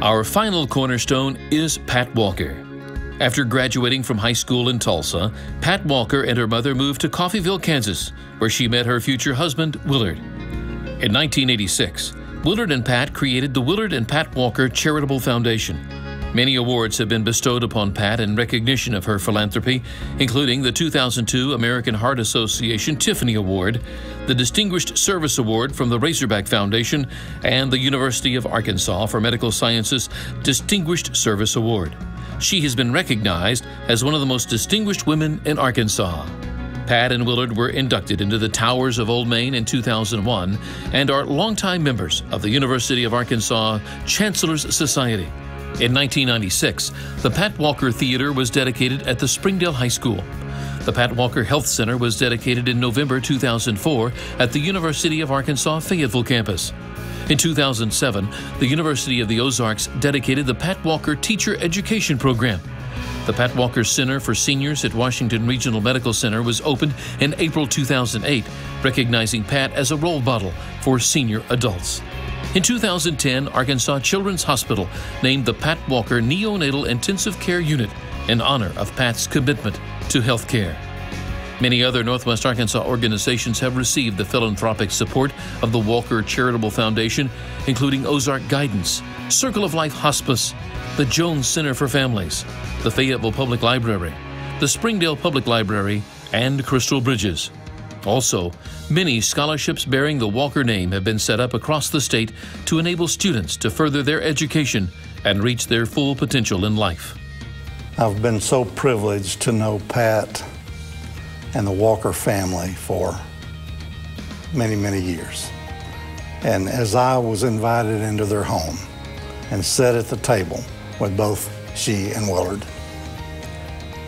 Our final cornerstone is Pat Walker. After graduating from high school in Tulsa, Pat Walker and her mother moved to Coffeyville, Kansas, where she met her future husband, Willard. In 1986, Willard and Pat created the Willard and Pat Walker Charitable Foundation. Many awards have been bestowed upon Pat in recognition of her philanthropy, including the 2002 American Heart Association Tiffany Award, the Distinguished Service Award from the Razorback Foundation, and the University of Arkansas for Medical Sciences Distinguished Service Award. She has been recognized as one of the most distinguished women in Arkansas. Pat and Willard were inducted into the Towers of Old Main in 2001 and are longtime members of the University of Arkansas Chancellor's Society. In 1996, the Pat Walker Theater was dedicated at the Springdale High School. The Pat Walker Health Center was dedicated in November 2004 at the University of Arkansas Fayetteville campus. In 2007, the University of the Ozarks dedicated the Pat Walker Teacher Education Program. The Pat Walker Center for Seniors at Washington Regional Medical Center was opened in April 2008, recognizing Pat as a role model for senior adults. In 2010, Arkansas Children's Hospital named the Pat Walker Neonatal Intensive Care Unit in honor of Pat's commitment to health care. Many other Northwest Arkansas organizations have received the philanthropic support of the Walker Charitable Foundation, including Ozark Guidance, Circle of Life Hospice, the Jones Center for Families, the Fayetteville Public Library, the Springdale Public Library, and Crystal Bridges. Also, many scholarships bearing the Walker name have been set up across the state to enable students to further their education and reach their full potential in life. I've been so privileged to know Pat and the Walker family for many, many years. And as I was invited into their home and sat at the table with both she and Willard,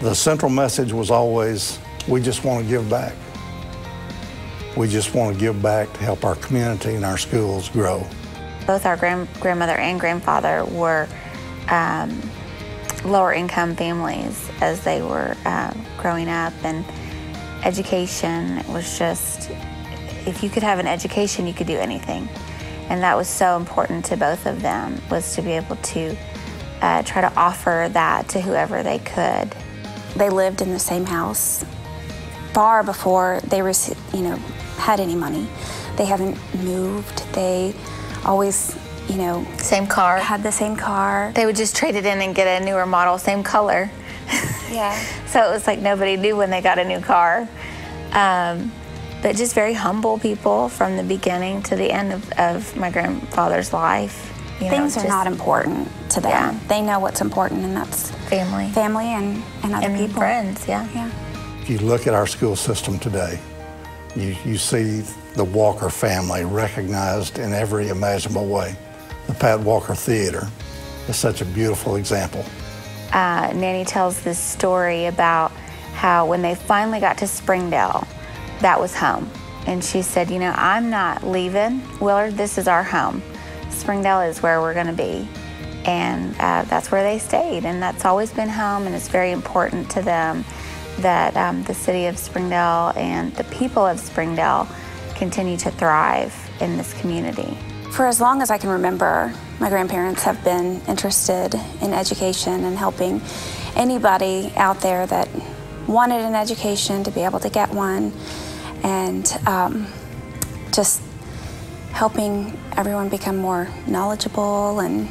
the central message was always, we just want to give back. We just want to give back to help our community and our schools grow. Both our grandmother and grandfather were lower income families as they were growing up, and education was just, if you could have an education, you could do anything. And that was so important to both of them, was to be able to try to offer that to whoever they could. They lived in the same house far before they had any money. They haven't moved. They always, same car. Had the same car. They would just trade it in and get a newer model, same color. Yeah. So it was like nobody knew when they got a new car. But just very humble people from the beginning to the end of my grandfather's life. Things are not important to them. Yeah. They know what's important, and that's family and other people. Friends, yeah. If you look at our school system today, you see the Walker family recognized in every imaginable way. The Pat Walker Theater is such a beautiful example. Nanny tells this story about how when they finally got to Springdale, that was home. And she said, I'm not leaving. Willard, this is our home. Springdale is where we're going to be. And that's where they stayed. And that's always been home, and it's very important to them that the city of Springdale and the people of Springdale continue to thrive in this community. For as long as I can remember, my grandparents have been interested in education and helping anybody out there that wanted an education to be able to get one, and just helping everyone become more knowledgeable and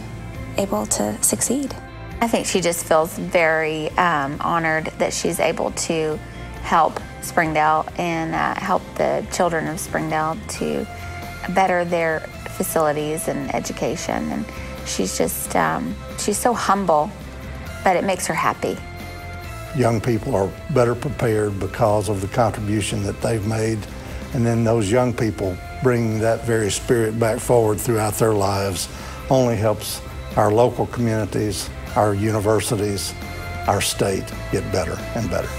able to succeed. I think she just feels very honored that she's able to help Springdale and help the children of Springdale to better their facilities and education. And she's just, she's so humble, but it makes her happy. Young people are better prepared because of the contribution that they've made, and then those young people bringing that very spirit back forward throughout their lives only helps our local communities, our universities, our state get better and better.